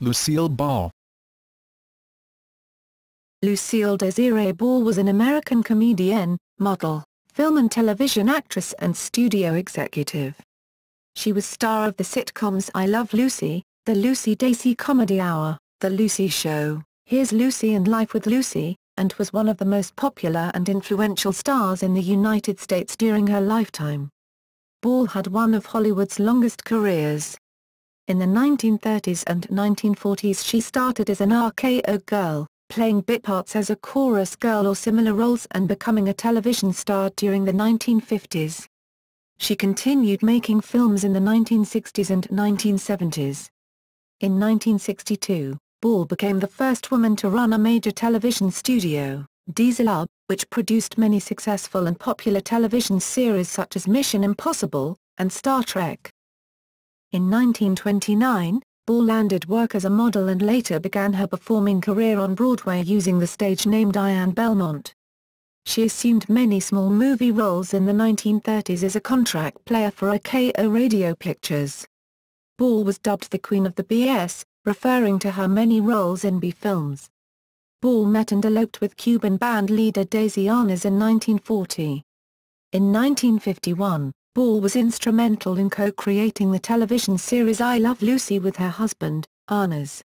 Lucille Ball. Lucille Désirée Ball was an American comedienne, model, film and television actress and studio executive. She was star of the sitcoms I Love Lucy, The Lucy Desi Comedy Hour, The Lucy Show, Here's Lucy and Life with Lucy, and was one of the most popular and influential stars in the United States during her lifetime. Ball had one of Hollywood's longest careers. In the 1930s and 1940s she started as an RKO girl, playing bit parts as a chorus girl or similar roles and becoming a television star during the 1950s. She continued making films in the 1960s and 1970s. In 1962, Ball became the first woman to run a major television studio, Desilu, which produced many successful and popular television series such as Mission Impossible and Star Trek. In 1929, Ball landed work as a model and later began her performing career on Broadway using the stage name Diane Belmont. She assumed many small movie roles in the 1930s as a contract player for RKO Radio Pictures. Ball was dubbed the Queen of the BS, referring to her many roles in B films. Ball met and eloped with Cuban band leader Desi Arnaz in 1940. In 1951, Ball was instrumental in co-creating the television series I Love Lucy with her husband, Arnaz.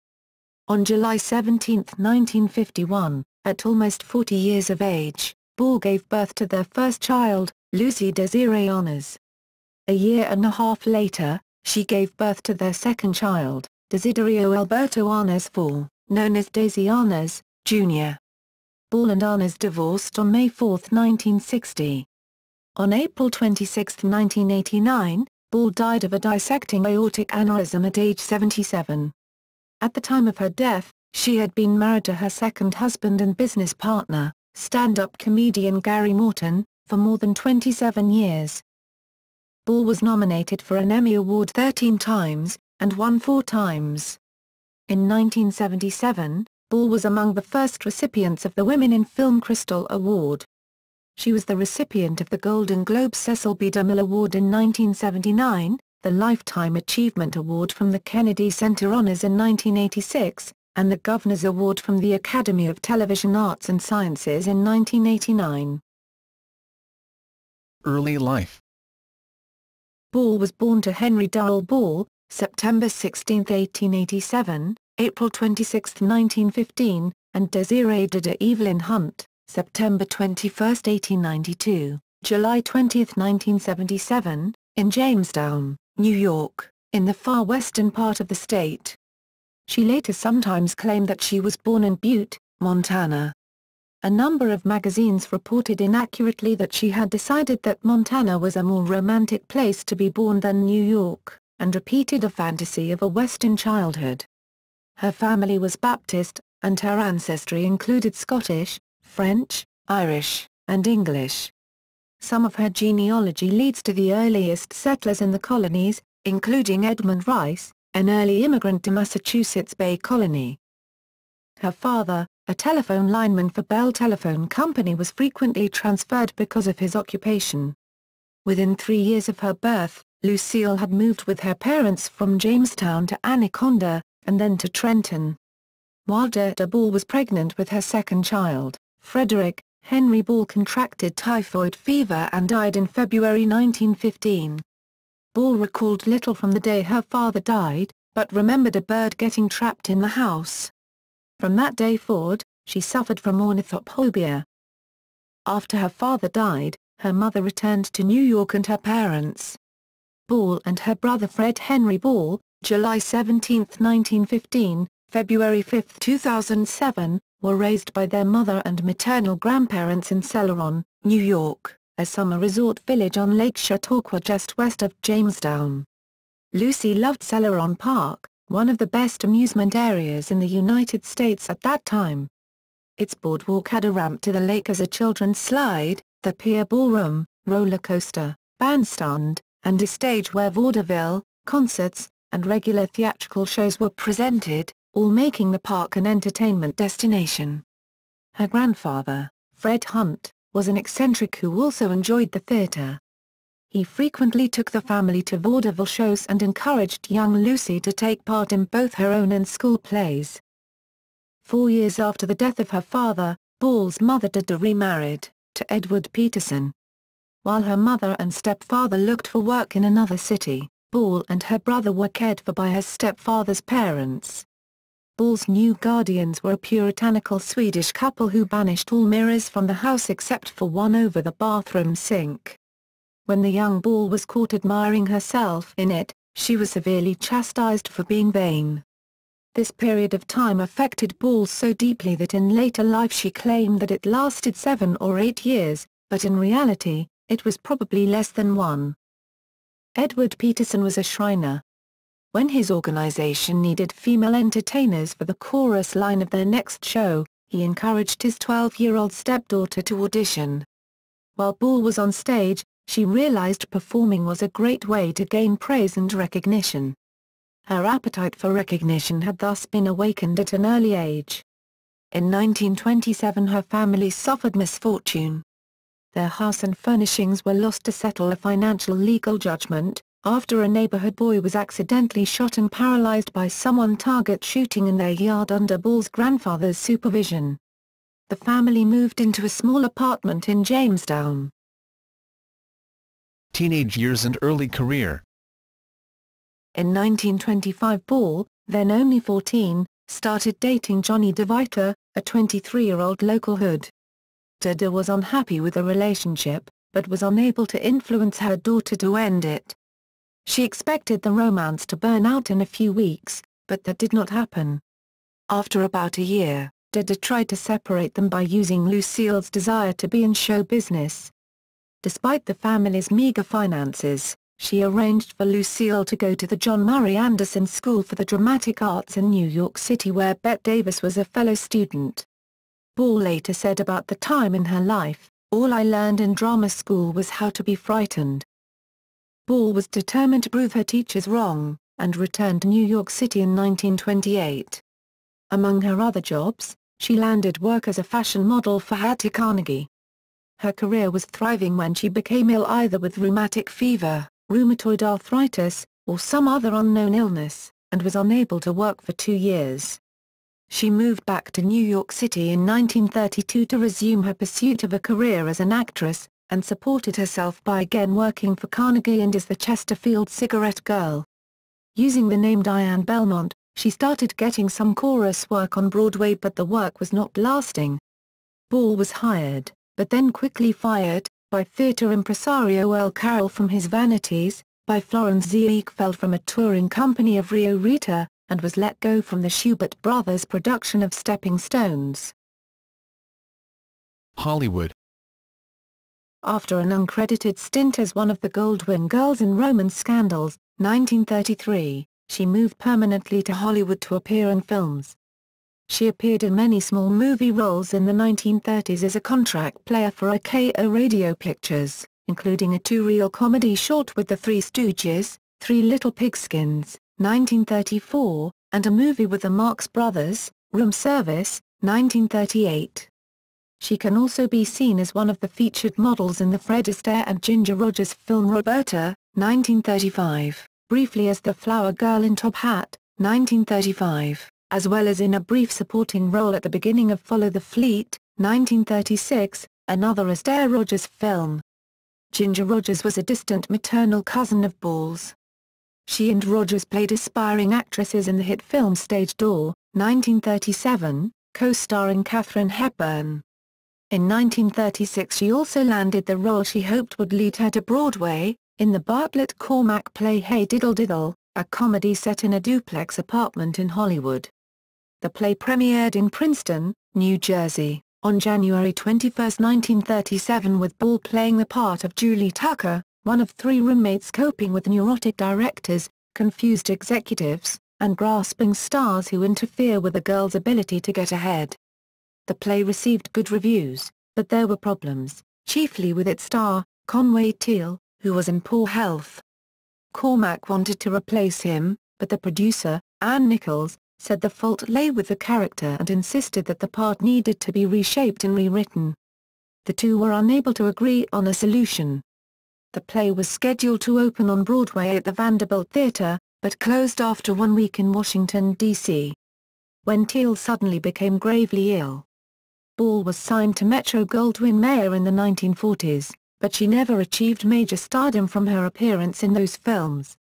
On July 17, 1951, at almost 40 years of age, Ball gave birth to their first child, Lucy Désirée Arnaz. A year and a half later, she gave birth to their second child, Desiderio Alberto Arnaz IV, known as Desi Arnaz, Jr. Ball and Arnaz divorced on May 4, 1960. On April 26, 1989, Ball died of a dissecting aortic aneurysm at age 77. At the time of her death, she had been married to her second husband and business partner, stand-up comedian Gary Morton, for more than 27 years. Ball was nominated for an Emmy Award 13 times, and won 4 times. In 1977, Ball was among the first recipients of the Women in Film Crystal Award. She was the recipient of the Golden Globe Cecil B. DeMille Award in 1979, the Lifetime Achievement Award from the Kennedy Center Honors in 1986, and the Governor's Award from the Academy of Television Arts and Sciences in 1989. Early life. Ball was born to Henry Durrell Ball, September 16, 1887, April 26, 1915, and Desiree Dida Evelyn Hunt, September 21, 1892, July 20, 1977, in Jamestown, New York, in the far western part of the state. She later sometimes claimed that she was born in Butte, Montana. A number of magazines reported inaccurately that she had decided that Montana was a more romantic place to be born than New York, and repeated a fantasy of a Western childhood. Her family was Baptist, and her ancestry included Scottish, French, Irish, and English. Some of her genealogy leads to the earliest settlers in the colonies, including Edmund Rice, an early immigrant to Massachusetts Bay Colony. Her father, a telephone lineman for Bell Telephone Company, was frequently transferred because of his occupation. Within 3 years of her birth, Lucille had moved with her parents from Jamestown to Anaconda, and then to Trenton. While Dida Ball was pregnant with her second child, Frederick Henry Ball contracted typhoid fever and died in February 1915. Ball recalled little from the day her father died, but remembered a bird getting trapped in the house. From that day forward, she suffered from ornithophobia. After her father died, her mother returned to New York and her parents. Ball and her brother Fred Henry Ball, July 17, 1915, February 5, 2007, were raised by their mother and maternal grandparents in Celeron, New York, a summer resort village on Lake Chautauqua just west of Jamestown. Lucy loved Celeron Park, one of the best amusement areas in the United States at that time. Its boardwalk had a ramp to the lake as a children's slide, the pier ballroom, roller coaster, bandstand, and a stage where vaudeville, concerts, and regular theatrical shows were presented, all making the park an entertainment destination. Her grandfather, Fred Hunt, was an eccentric who also enjoyed the theater. he frequently took the family to vaudeville shows and encouraged young Lucy to take part in both her own and school plays. 4 years after the death of her father, Ball's mother Dada remarried, to Edward Peterson. While her mother and stepfather looked for work in another city, Ball and her brother were cared for by her stepfather's parents. Ball's new guardians were a puritanical Swedish couple who banished all mirrors from the house except for one over the bathroom sink. When the young Ball was caught admiring herself in it, she was severely chastised for being vain. This period of time affected Ball so deeply that in later life she claimed that it lasted 7 or 8 years, but in reality, it was probably less than one. Edward Peterson was a Shriner. When his organization needed female entertainers for the chorus line of their next show, he encouraged his 12-year-old stepdaughter to audition. While Ball was on stage, she realized performing was a great way to gain praise and recognition. Her appetite for recognition had thus been awakened at an early age. In 1927 her family suffered misfortune. Their house and furnishings were lost to settle a financial legal judgment, after a neighborhood boy was accidentally shot and paralyzed by someone target shooting in their yard under Ball's grandfather's supervision. The family moved into a small apartment in Jamestown. Teenage years and early career. In 1925 Ball, then only 14, started dating Johnny DeVita, a 23-year-old local hood. Dada was unhappy with the relationship, but was unable to influence her daughter to end it. She expected the romance to burn out in a few weeks, but that did not happen. After about a year, Dada tried to separate them by using Lucille's desire to be in show business. Despite the family's meager finances, she arranged for Lucille to go to the John Murray Anderson School for the Dramatic Arts in New York City where Bette Davis was a fellow student. Ball later said about the time in her life, "All I learned in drama school was how to be frightened." Ball was determined to prove her teachers wrong, and returned to New York City in 1928. Among her other jobs, she landed work as a fashion model for Hattie Carnegie. Her career was thriving when she became ill either with rheumatic fever, rheumatoid arthritis, or some other unknown illness, and was unable to work for 2 years. She moved back to New York City in 1932 to resume her pursuit of a career as an actress, and supported herself by again working for Carnegie and as the Chesterfield Cigarette Girl. Using the name Diane Belmont, she started getting some chorus work on Broadway but the work was not lasting. Ball was hired, but then quickly fired, by theatre impresario Earl Carroll from his Vanities, by Florence Ziegfeld from a touring company of Rio Rita, and was let go from the Schubert Brothers production of Stepping Stones. Hollywood. After an uncredited stint as one of the Goldwyn Girls in Romance Scandals, 1933, she moved permanently to Hollywood to appear in films. She appeared in many small movie roles in the 1930s as a contract player for RKO Radio Pictures, including a two-reel comedy short with the Three Stooges, Three Little Pigskins, 1934, and a movie with the Marx Brothers, Room Service, 1938. She can also be seen as one of the featured models in the Fred Astaire and Ginger Rogers film Roberta, 1935, briefly as the flower girl in Top Hat, 1935, as well as in a brief supporting role at the beginning of Follow the Fleet, 1936, another Astaire Rogers film. Ginger Rogers was a distant maternal cousin of Ball's. She and Rogers played aspiring actresses in the hit film Stage Door, 1937, co-starring Katharine Hepburn. In 1936 she also landed the role she hoped would lead her to Broadway, in the Bartlett Cormack play Hey Diddle Diddle, a comedy set in a duplex apartment in Hollywood. The play premiered in Princeton, New Jersey, on January 21, 1937 with Ball playing the part of Julie Tucker, one of 3 roommates coping with neurotic directors, confused executives, and grasping stars who interfere with a girl's ability to get ahead. The play received good reviews, but there were problems, chiefly with its star, Conway Teal, who was in poor health. Cormack wanted to replace him, but the producer, Ann Nichols, said the fault lay with the character and insisted that the part needed to be reshaped and rewritten. The two were unable to agree on a solution. The play was scheduled to open on Broadway at the Vanderbilt Theatre, but closed after 1 week in Washington, D.C. when Teal suddenly became gravely ill. Ball was signed to Metro-Goldwyn-Mayer in the 1940s, but she never achieved major stardom from her appearance in those films.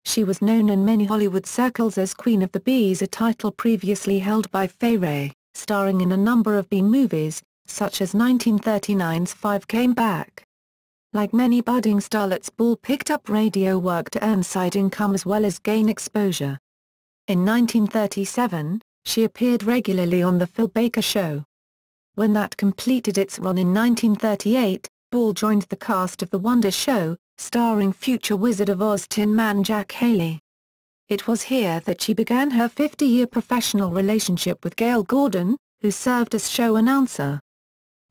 She was known in many Hollywood circles as Queen of the Bees, a title previously held by Fay Wray, starring in a number of B-movies, such as 1939's Five Came Back. Like many budding starlets, Ball picked up radio work to earn side income as well as gain exposure. In 1937, she appeared regularly on The Phil Baker Show. When that completed its run in 1938, Ball joined the cast of The Wonder Show, starring future Wizard of Oz Tin Man Jack Haley. It was here that she began her 50-year professional relationship with Gail Gordon, who served as show announcer.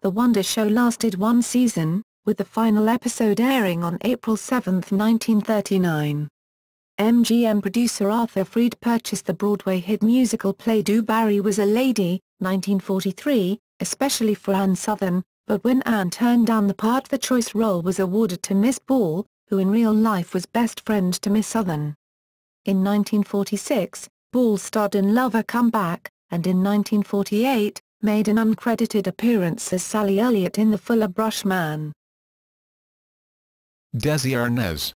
The Wonder Show lasted 1 season, with the final episode airing on April 7, 1939. MGM producer Arthur Freed purchased the Broadway hit musical play Do Barry Was a Lady, 1943, especially for Anne Southern, but when Anne turned down the part, the choice role was awarded to Miss Ball, who in real life was best friend to Miss Southern. In 1946, Ball starred in Lover Come Back, and in 1948, made an uncredited appearance as Sally Elliott in The Fuller Brush Man. Desi Arnaz.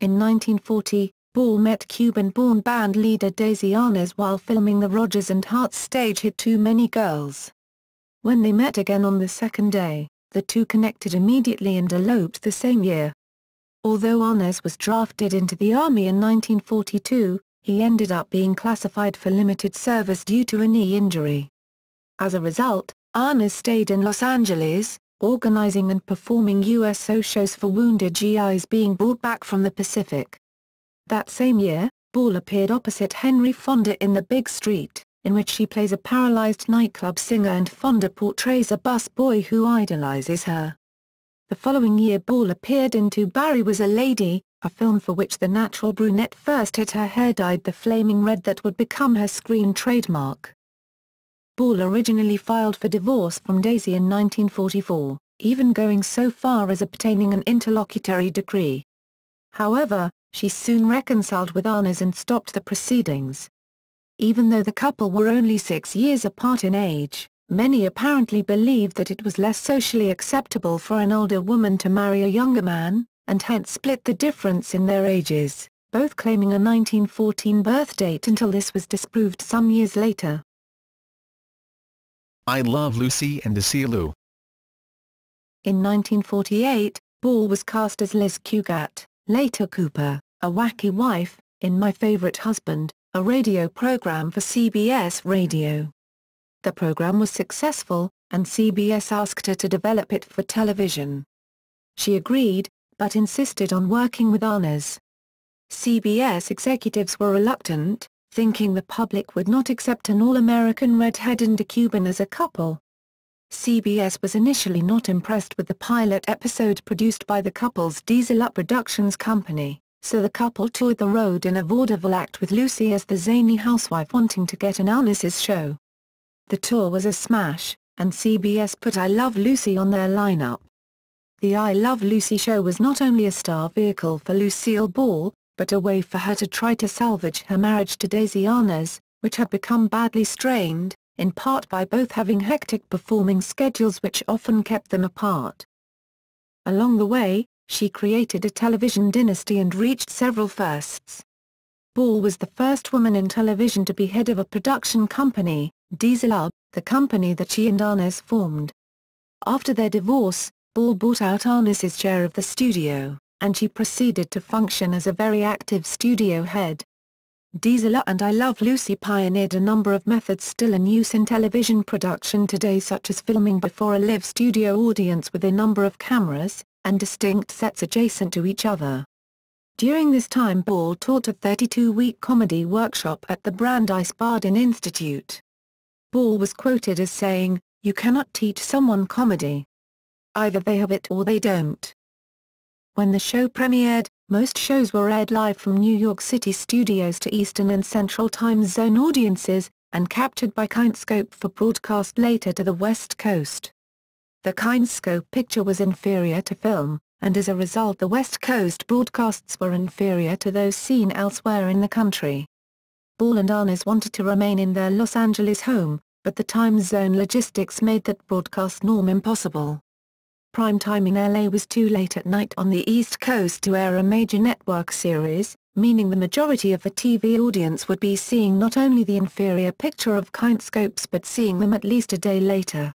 In 1940, Ball met Cuban-born band leader Desi Arnaz while filming the Rodgers and Hart stage hit Too Many Girls. When they met again on the second day, the two connected immediately and eloped the same year. Although Arnaz was drafted into the Army in 1942, he ended up being classified for limited service due to a knee injury. As a result, Arnaz stayed in Los Angeles, organizing and performing USO shows for wounded GIs being brought back from the Pacific. That same year, Ball appeared opposite Henry Fonda in The Big Street, in which she plays a paralyzed nightclub singer and Fonda portrays a busboy who idolizes her. The following year, Ball appeared in Do Barry Was a Lady, a film for which the natural brunette first had her hair dyed the flaming red that would become her screen trademark. Ball originally filed for divorce from Desi in 1944, even going so far as obtaining an interlocutory decree. However, she soon reconciled with Arnaz and stopped the proceedings. Even though the couple were only 6 years apart in age, many apparently believed that it was less socially acceptable for an older woman to marry a younger man, and hence split the difference in their ages, both claiming a 1914 birth date until this was disproved some years later. I Love Lucy and Desilu. In 1948, Ball was cast as Liz Cugat, later Cooper, a wacky wife, in My Favorite Husband, a radio program for CBS Radio. The program was successful, and CBS asked her to develop it for television. She agreed, but insisted on working with Arnaz. CBS executives were reluctant, thinking the public would not accept an all-American redhead and a Cuban as a couple. CBS was initially not impressed with the pilot episode produced by the couple's Desilu Productions company, so the couple toured the road in a vaudeville act with Lucy as the zany housewife wanting to get on Arnaz's show. The tour was a smash, and CBS put I Love Lucy on their lineup. The I Love Lucy show was not only a star vehicle for Lucille Ball, but a way for her to try to salvage her marriage to Desi Arnaz, which had become badly strained, in part by both having hectic performing schedules which often kept them apart. Along the way, she created a television dynasty and reached several firsts. Ball was the first woman in television to be head of a production company, Desilu, the company that she and Arnaz formed. After their divorce, Ball bought out Arnaz's share of the studio, and she proceeded to function as a very active studio head. Desilu and I Love Lucy pioneered a number of methods still in use in television production today, such as filming before a live studio audience with a number of cameras, and distinct sets adjacent to each other. During this time, Ball taught a 32-week comedy workshop at the Brandeis Bardin Institute. Ball was quoted as saying, "You cannot teach someone comedy. Either they have it or they don't." When the show premiered, most shows were aired live from New York City studios to Eastern and Central Time Zone audiences, and captured by Kindscope for broadcast later to the West Coast. The Kinescope picture was inferior to film, and as a result the West Coast broadcasts were inferior to those seen elsewhere in the country. Ball and Arnaz wanted to remain in their Los Angeles home, but the time zone logistics made that broadcast norm impossible. Prime time in LA was too late at night on the East Coast to air a major network series, meaning the majority of the TV audience would be seeing not only the inferior picture of Kinescopes but seeing them at least a day later.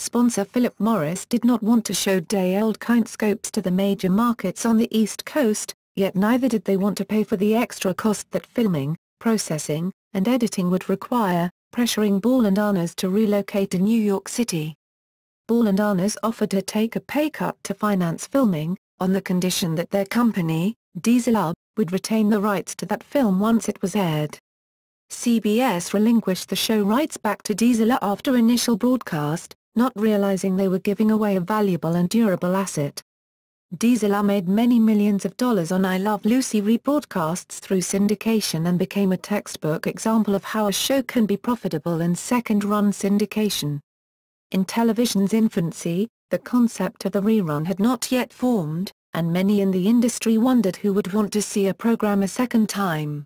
Sponsor Philip Morris did not want to show day-old Kinescopes to the major markets on the East Coast, yet neither did they want to pay for the extra cost that filming, processing, and editing would require, pressuring Ball and Arnaz to relocate to New York City. Ball and Arnaz offered to take a pay cut to finance filming, on the condition that their company, Desilu, would retain the rights to that film once it was aired. CBS relinquished the show rights back to Desilu after initial broadcast, not realizing they were giving away a valuable and durable asset. Desilu made many millions of dollars on I Love Lucy rebroadcasts through syndication and became a textbook example of how a show can be profitable in second-run syndication. In television's infancy, the concept of the rerun had not yet formed, and many in the industry wondered who would want to see a program a second time.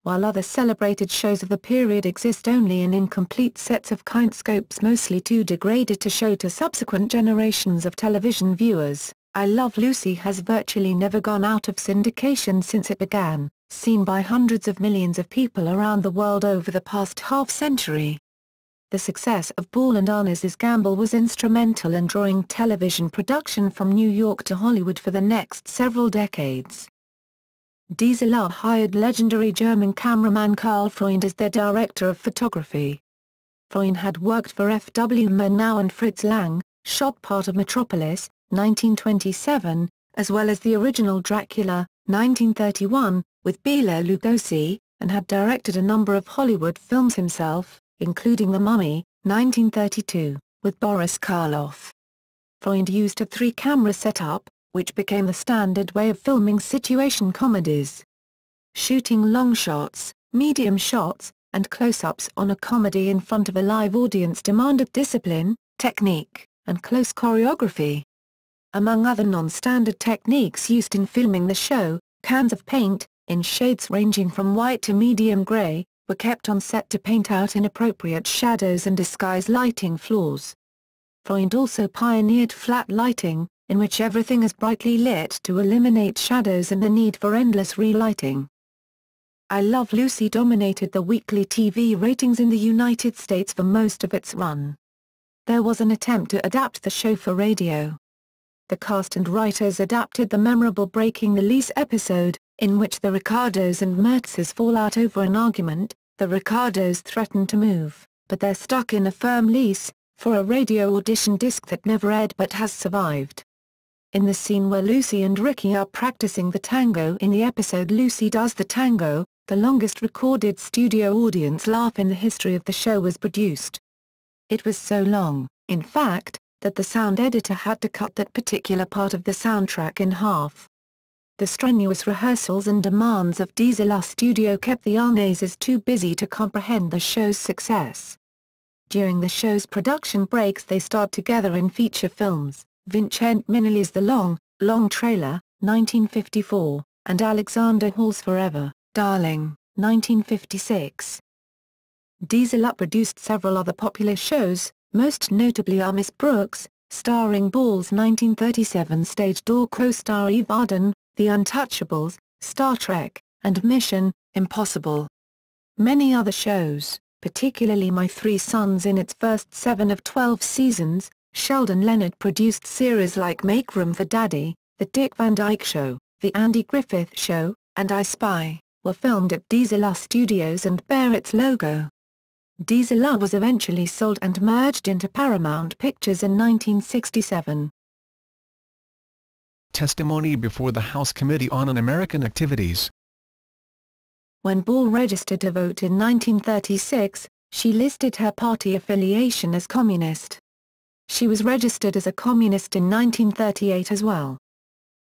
While other celebrated shows of the period exist only in incomplete sets of Kinescopes mostly too degraded to show to subsequent generations of television viewers, I Love Lucy has virtually never gone out of syndication since it began, seen by hundreds of millions of people around the world over the past half-century. The success of Ball and Arnaz's gamble was instrumental in drawing television production from New York to Hollywood for the next several decades. Desilu hired legendary German cameraman Karl Freund as their director of photography. Freund had worked for F.W. Murnau and Fritz Lang, shot part of Metropolis, 1927, as well as the original Dracula, 1931, with Bela Lugosi, and had directed a number of Hollywood films himself, including The Mummy, 1932, with Boris Karloff. Freund used a three-camera setup, which became the standard way of filming situation comedies. Shooting long shots, medium shots, and close-ups on a comedy in front of a live audience demanded discipline, technique, and close choreography. Among other non-standard techniques used in filming the show, cans of paint, in shades ranging from white to medium gray, were kept on set to paint out inappropriate shadows and disguise lighting flaws. Freund also pioneered flat lighting, in which everything is brightly lit to eliminate shadows and the need for endless relighting. I Love Lucy dominated the weekly TV ratings in the United States for most of its run. There was an attempt to adapt the show for radio. The cast and writers adapted the memorable Breaking the Lease episode, in which the Ricardos and Mertzes fall out over an argument. The Ricardos threaten to move, but they're stuck in a firm lease, for a radio audition disc that never aired but has survived. In the scene where Lucy and Ricky are practicing the tango in the episode Lucy Does the Tango, the longest recorded studio audience laugh in the history of the show was produced. It was so long, in fact, that the sound editor had to cut that particular part of the soundtrack in half. The strenuous rehearsals and demands of Desilu Studio kept the Arnazes too busy to comprehend the show's success. During the show's production breaks they starred together in feature films, Vincent Minnelli's The Long, Long Trailer, 1954, and Alexander Hall's Forever, Darling, 1956. Desilu produced several other popular shows, most notably Are Miss Brooks, starring Ball's 1937 stage door co-star Eve Arden, The Untouchables, Star Trek, and Mission Impossible. Many other shows, particularly My Three Sons in its first 7 of 12 seasons, Sheldon Leonard produced series like Make Room for Daddy, The Dick Van Dyke Show, The Andy Griffith Show, and I Spy, were filmed at Desilu Studios and bear its logo. Desilu was eventually sold and merged into Paramount Pictures in 1967. Testimony before the House Committee on Un-American Activities. When Ball registered to vote in 1936, she listed her party affiliation as communist. She was registered as a communist in 1938 as well.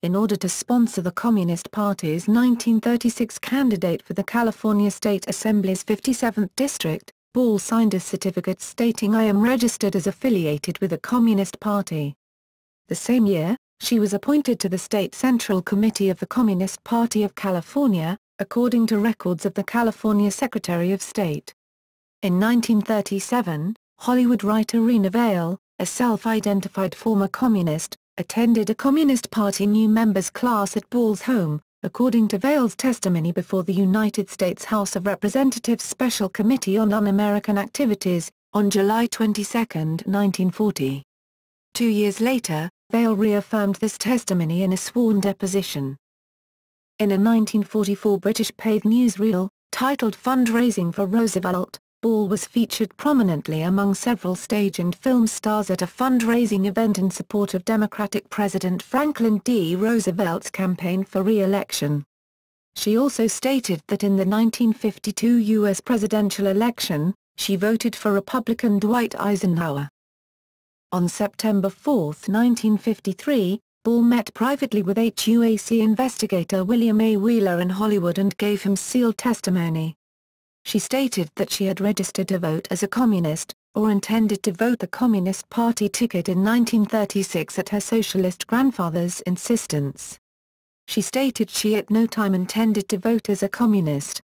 In order to sponsor the Communist Party's 1936 candidate for the California State Assembly's 57th District, Ball signed a certificate stating "I am registered as affiliated with the Communist Party." The same year, she was appointed to the State Central Committee of the Communist Party of California, according to records of the California Secretary of State. In 1937, Hollywood writer Rena Vale, a self-identified former communist, attended a Communist Party new members class at Ball's home, according to Vale's testimony before the United States House of Representatives Special Committee on Un-American Activities, on July 22, 1940. 2 years later, Vale reaffirmed this testimony in a sworn deposition. In a 1944 British paid newsreel, titled "Fundraising for Roosevelt," Ball was featured prominently among several stage and film stars at a fundraising event in support of Democratic President Franklin D. Roosevelt's campaign for re-election. She also stated that in the 1952 U.S. presidential election, she voted for Republican Dwight Eisenhower. On September 4, 1953, Ball met privately with HUAC investigator William A. Wheeler in Hollywood and gave him sealed testimony. She stated that she had registered to vote as a communist, or intended to vote the Communist Party ticket in 1936 at her socialist grandfather's insistence. She stated she at no time intended to vote as a communist.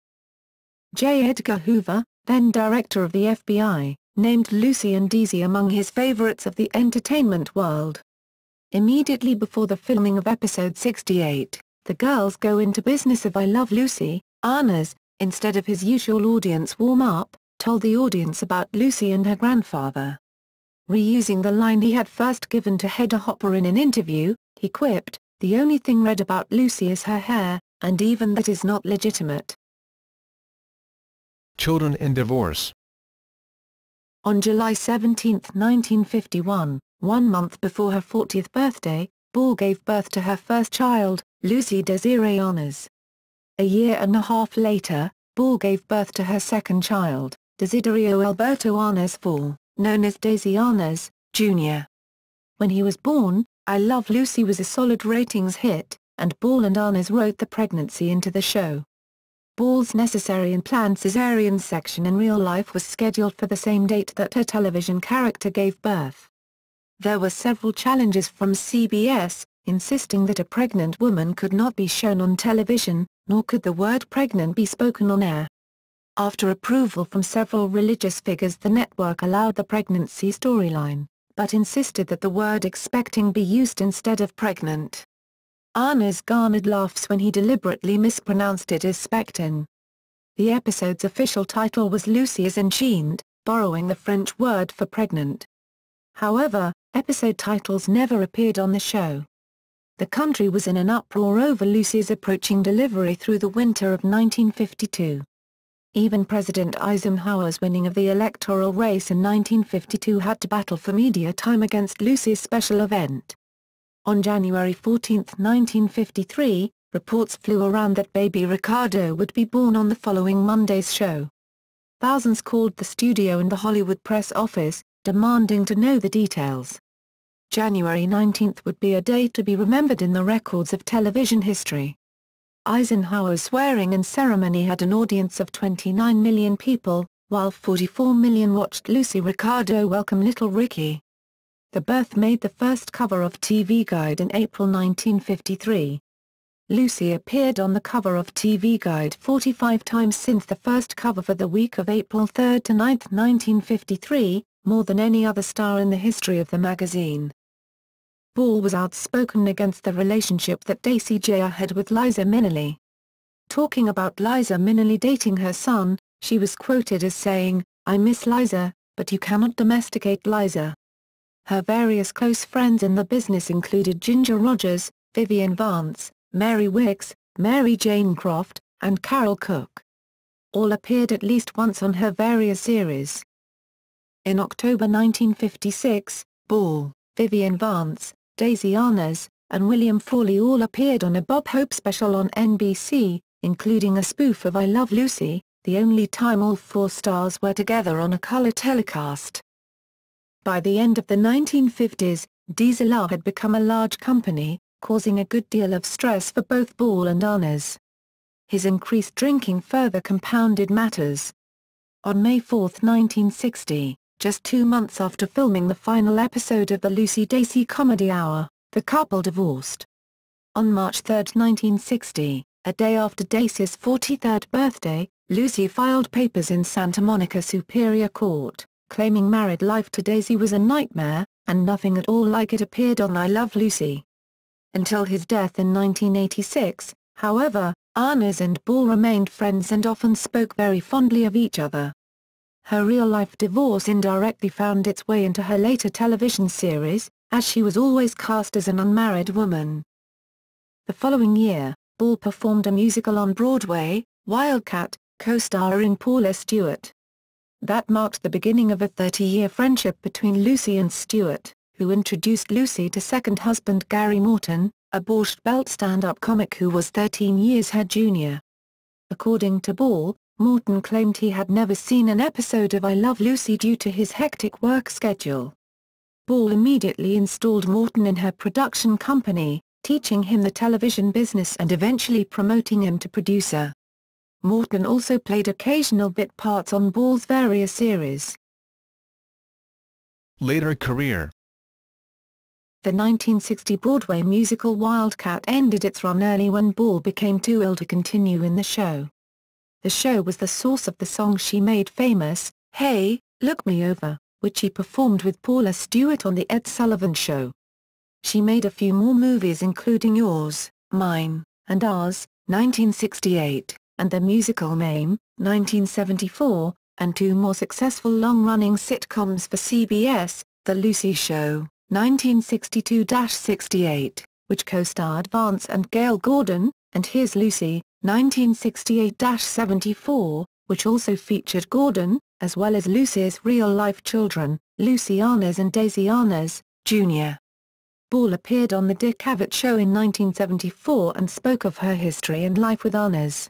J. Edgar Hoover, then director of the FBI, named Lucy and Desi among his favorites of the entertainment world. Immediately before the filming of episode 68, the girls go into business of "I Love Lucy." Arnaz, instead of his usual audience warm-up, told the audience about Lucy and her grandfather. Reusing the line he had first given to Hedda Hopper in an interview, he quipped, "The only thing red about Lucy is her hair, and even that is not legitimate." Children and divorce. On July 17, 1951, 1 month before her 40th birthday, Ball gave birth to her first child, Lucy Désirée Arnaz. A year and a half later, Ball gave birth to her second child, Desiderio Alberto Arnaz IV, known as Desi Arnaz, Jr. When he was born, "I Love Lucy" was a solid ratings hit, and Ball and Arnaz wrote the pregnancy into the show. Ball's necessary and planned cesarean section in real life was scheduled for the same date that her television character gave birth. There were several challenges from CBS, insisting that a pregnant woman could not be shown on television, nor could the word "pregnant" be spoken on air. After approval from several religious figures, the network allowed the pregnancy storyline, but insisted that the word "expecting" be used instead of "pregnant." Arnaz garnered laughs when he deliberately mispronounced it as "spectin." The episode's official title was "Lucy is enchaîned," borrowing the French word for pregnant. However, episode titles never appeared on the show. The country was in an uproar over Lucy's approaching delivery through the winter of 1952. Even President Eisenhower's winning of the electoral race in 1952 had to battle for media time against Lucy's special event. On January 14, 1953, reports flew around that baby Ricardo would be born on the following Monday's show. Thousands called the studio and the Hollywood press office, demanding to know the details. January 19 would be a day to be remembered in the records of television history. Eisenhower's swearing-in ceremony had an audience of 29 million people, while 44 million watched Lucy Ricardo welcome little Ricky. The birth made the first cover of TV Guide in April 1953. Lucy appeared on the cover of TV Guide 45 times since the first cover for the week of April 3 to 9, 1953, more than any other star in the history of the magazine. Ball was outspoken against the relationship that Desi had with Liza Minnelli. Talking about Liza Minnelli dating her son, she was quoted as saying, "I miss Liza, but you cannot domesticate Liza." Her various close friends in the business included Ginger Rogers, Vivian Vance, Mary Wicks, Mary Jane Croft, and Carol Cook. All appeared at least once on her various series. In October 1956, Ball, Vivian Vance, Desi Arnaz, and William Frawley all appeared on a Bob Hope special on NBC, including a spoof of "I Love Lucy," the only time all four stars were together on a color telecast. By the end of the 1950s, Desilu had become a large company, causing a good deal of stress for both Ball and Arnaz. His increased drinking further compounded matters. On May 4, 1960, just 2 months after filming the final episode of the Lucy Desi Comedy Hour, the couple divorced. On March 3, 1960, a day after Desi's 43rd birthday, Lucy filed papers in Santa Monica Superior Court, claiming married life to Desi was a nightmare, and nothing at all like it appeared on I Love Lucy. Until his death in 1986, however, Arnaz and Ball remained friends and often spoke very fondly of each other. Her real-life divorce indirectly found its way into her later television series, as she was always cast as an unmarried woman. The following year, Ball performed a musical on Broadway, Wildcat, co-starring Paula Stewart. That marked the beginning of a 30-year friendship between Lucy and Stewart, who introduced Lucy to second husband Gary Morton, a Borscht Belt stand-up comic who was 13 years her junior. According to Ball, Morton claimed he had never seen an episode of I Love Lucy due to his hectic work schedule. Ball immediately installed Morton in her production company, teaching him the television business and eventually promoting him to producer. Morton also played occasional bit parts on Ball's various series. Later career. The 1960 Broadway musical Wildcat ended its run early when Ball became too ill to continue in the show. The show was the source of the song she made famous, Hey, Look Me Over, which she performed with Paula Stewart on The Ed Sullivan Show. She made a few more movies including Yours, Mine, and Ours, 1968, and The Musical Mame, 1974, and 2 more successful long-running sitcoms for CBS, The Lucy Show, 1962-68, which co-starred Vance and Gail Gordon, and Here's Lucy, 1968-74, which also featured Gordon, as well as Lucy's real-life children, Lucy Arnaz and Daisy Arnaz, Jr. Ball appeared on The Dick Cavett Show in 1974 and spoke of her history and life with Arnaz.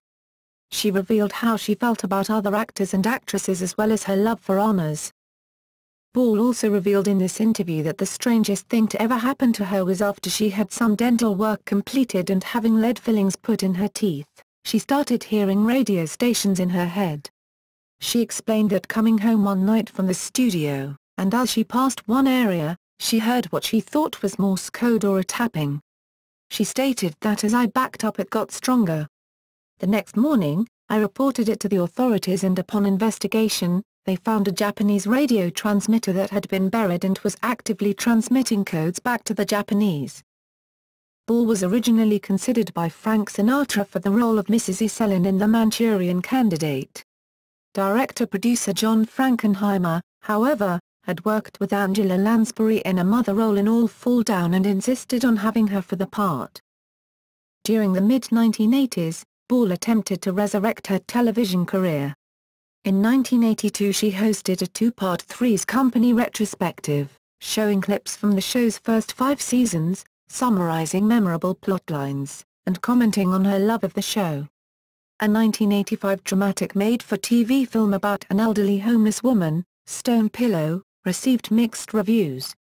She revealed how she felt about other actors and actresses as well as her love for Arnaz. Ball also revealed in this interview that the strangest thing to ever happen to her was after she had some dental work completed and having lead fillings put in her teeth, she started hearing radio stations in her head. She explained that coming home one night from the studio, and as she passed one area, she heard what she thought was Morse code or a tapping. She stated that as I backed up it got stronger. The next morning, I reported it to the authorities and upon investigation, they found a Japanese radio transmitter that had been buried and was actively transmitting codes back to the Japanese. Ball was originally considered by Frank Sinatra for the role of Mrs. Iselin in The Manchurian Candidate. Director-producer John Frankenheimer, however, had worked with Angela Lansbury in a mother role in All Fall Down and insisted on having her for the part. During the mid-1980s, Ball attempted to resurrect her television career. In 1982 she hosted a 2-part Three's Company retrospective, showing clips from the show's first 5 seasons, summarizing memorable plotlines, and commenting on her love of the show. A 1985 dramatic made-for-TV film about an elderly homeless woman, Stone Pillow, received mixed reviews.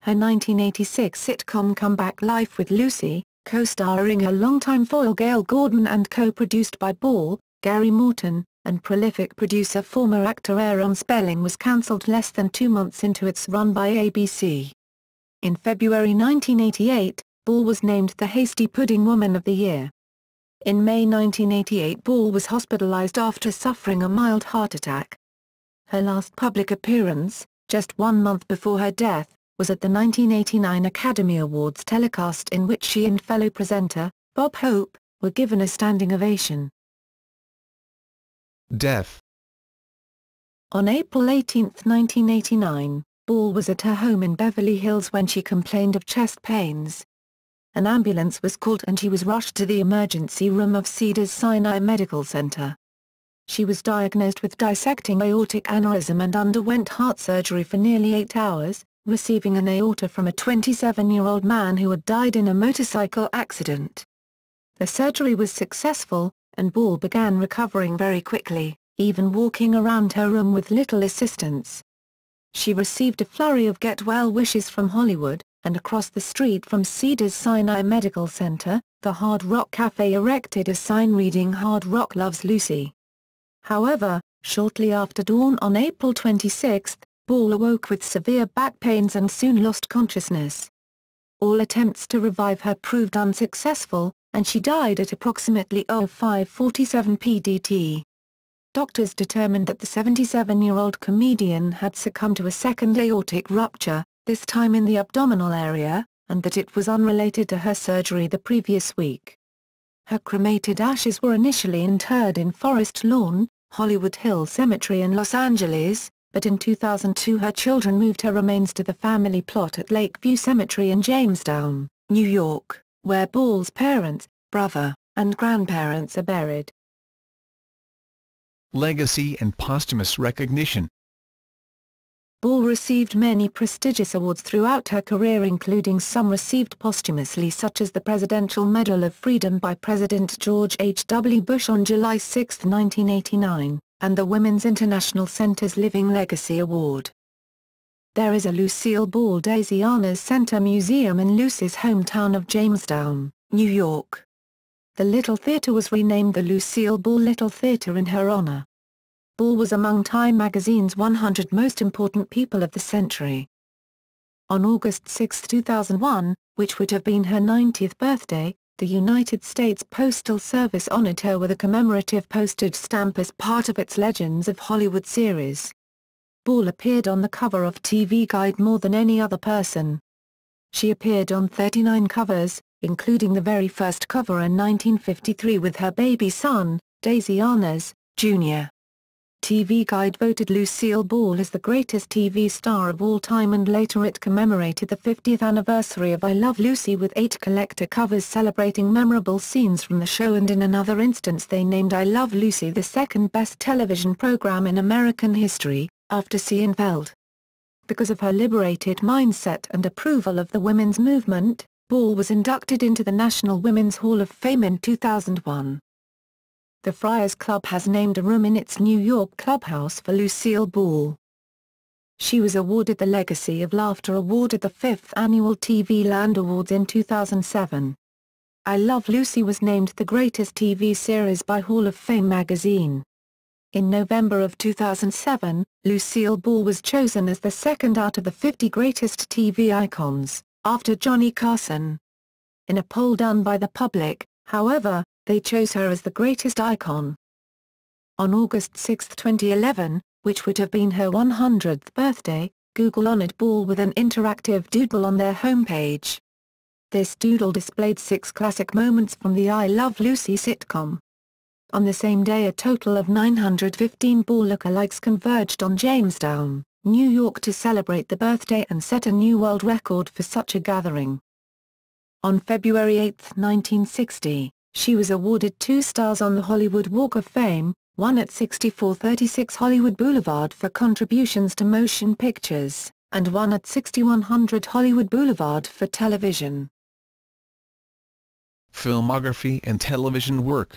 Her 1986 sitcom Comeback Life with Lucy, co-starring her longtime foil Gail Gordon and co-produced by Ball, Gary Morton, and prolific producer former actor Aaron Spelling, was cancelled less than 2 months into its run by ABC. In February 1988, Ball was named the Hasty Pudding Woman of the Year. In May 1988 Ball was hospitalized after suffering a mild heart attack. Her last public appearance, just 1 month before her death, was at the 1989 Academy Awards telecast in which she and fellow presenter, Bob Hope, were given a standing ovation. Death. On April 18, 1989, Ball was at her home in Beverly Hills when she complained of chest pains. An ambulance was called and she was rushed to the emergency room of Cedars-Sinai Medical Center. She was diagnosed with dissecting aortic aneurysm and underwent heart surgery for nearly 8 hours, receiving an aorta from a 27-year-old man who had died in a motorcycle accident. The surgery was successful, and Ball began recovering very quickly, even walking around her room with little assistance. She received a flurry of get-well wishes from Hollywood, and across the street from Cedars-Sinai Medical Center, the Hard Rock Cafe erected a sign reading "Hard Rock Loves Lucy." However, Shortly after dawn on April 26, Ball awoke with severe back pains and soon lost consciousness. All attempts to revive her proved unsuccessful, and she died at approximately 05:47 pdt. Doctors determined that the 77-year-old comedian had succumbed to a second aortic rupture, this time in the abdominal area, and that it was unrelated to her surgery the previous week. Her cremated ashes were initially interred in Forest Lawn, Hollywood Hill Cemetery in Los Angeles, but in 2002 her children moved her remains to the family plot at Lakeview Cemetery in Jamestown, New York, where Ball's parents, brother, and grandparents are buried. Legacy and posthumous recognition. Ball received many prestigious awards throughout her career, including some received posthumously, such as the Presidential Medal of Freedom by President George H. W. Bush on July 6, 1989, and the Women's International Center's Living Legacy Award. There is a Lucille Ball Daisy Honors Center Museum in Lucy's hometown of Jamestown, New York. The Little Theater was renamed the Lucille Ball Little Theater in her honor. Ball was among Time magazine's 100 Most Important People of the Century. On August 6, 2001, which would have been her 90th birthday, the United States Postal Service honored her with a commemorative postage stamp as part of its Legends of Hollywood series. Ball appeared on the cover of TV Guide more than any other person. She appeared on 39 covers, including the very first cover in 1953 with her baby son, Daisy Arnaz, Jr. TV Guide voted Lucille Ball as the greatest TV star of all time, and later it commemorated the 50th anniversary of I Love Lucy with 8 collector covers celebrating memorable scenes from the show, and in another instance they named I Love Lucy the second best television program in American history, after Seinfeld. Because of her liberated mindset and approval of the women's movement, Ball was inducted into the National Women's Hall of Fame in 2001. The Friars Club has named a room in its New York clubhouse for Lucille Ball. She was awarded the Legacy of Laughter Award at the 5th Annual TV Land Awards in 2007. I Love Lucy was named the greatest TV series by Hall of Fame magazine. In November of 2007, Lucille Ball was chosen as the second out of the 50 greatest TV icons, after Johnny Carson. In a poll done by the public, however, they chose her as the greatest icon. On August 6, 2011, which would have been her 100th birthday, Google honored Ball with an interactive doodle on their homepage. This doodle displayed 6 classic moments from the I Love Lucy sitcom. On the same day, a total of 915 Ball lookalikes converged on Jamestown, New York to celebrate the birthday and set a new world record for such a gathering. On February 8, 1960, she was awarded 2 stars on the Hollywood Walk of Fame, one at 6436 Hollywood Boulevard for contributions to motion pictures, and one at 6100 Hollywood Boulevard for television. Filmography and television work.